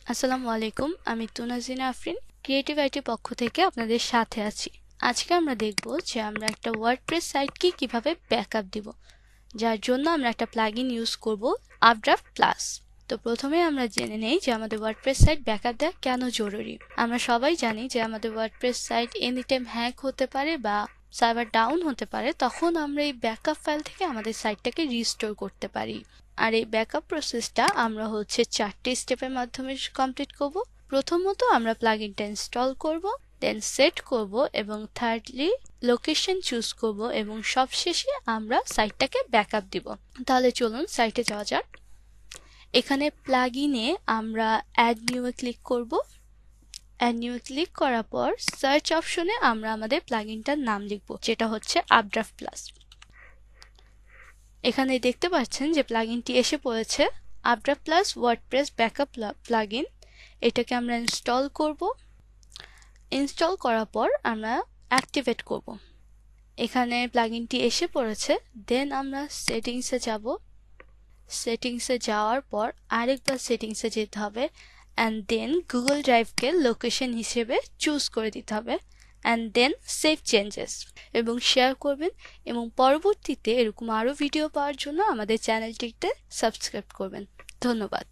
আসসালামু আলাইকুম, আমি তুনাজিনা আফরিন ক্রিয়েটিভ আইটি পক্ষ থেকে আপনাদের সাথে আছি। আজকে আমরা দেখব যে আমরা একটা ওয়ার্ডপ্রেস সাইটকে কিভাবে ব্যাকআপ দিব, যার জন্য আমরা একটা প্লাগইন ইউজ করব আপড্রাফট প্লাস। তো প্রথমে আমরা জেনে নেই যে আমাদের ওয়ার্ডপ্রেস সাইট ব্যাকআপ দেওয়া কেন জরুরি। আমরা সবাই জানি যে আমাদের WordPress site any time hack হতে পারে বা সার্ভার ডাউন হতে পারে, তখন আমরা এই ব্যাকআপ ফাইল থেকে আমাদের সাইটটাকে রিস্টোর করতে পারি। আর এই ব্যাকআপ প্রসেসটা আমরা 4টি স্টেপের মাধ্যমে কমপ্লিট করব। প্রথমত আমরা প্লাগইনটা ইনস্টল করব, দেন সেট করব এবং থার্ডলি লোকেশন চুজ করব এবং সবশেষে আমরা সাইটটাকে ব্যাকআপ দিব। তাহলে চলুন সাইটে যাওয়া যাক। এখানে প্লাগইনে আমরা অ্যাড নিউ-এ ক্লিক করব। অ্যাড নিউ-এ ক্লিক করার পর সার্চ অপশনে আমরা আমাদের প্লাগইনটার নাম লিখব, যেটা হচ্ছে আপড্রাফট প্লাস। এখানে দেখতে পাচ্ছেন যে প্লাগইনটি এসে পড়েছে, Updraft plus WordPress backup plugin. এটাকে আমরা ইনস্টল করব। ইনস্টল করার পর আমরা অ্যাক্টিভেট করব। এখানে প্লাগইনটি এসে পড়েছে, দেন আমরা সেটিংসে যাব। সেটিংসে যাওয়ার পর আরেকবার সেটিংসে যেতে হবে অ্যান্ড দেন গুগল ড্রাইভকে লোকেশন হিসেবে চুজ করে দিতে হবে অ্যান্ড দেন সেভ চেঞ্জেস এবং শেয়ার করবেন। এবং পরবর্তীতে এরকম আরও ভিডিও পাওয়ার জন্য আমাদের চ্যানেলটিতে সাবস্ক্রাইব করবেন। ধন্যবাদ।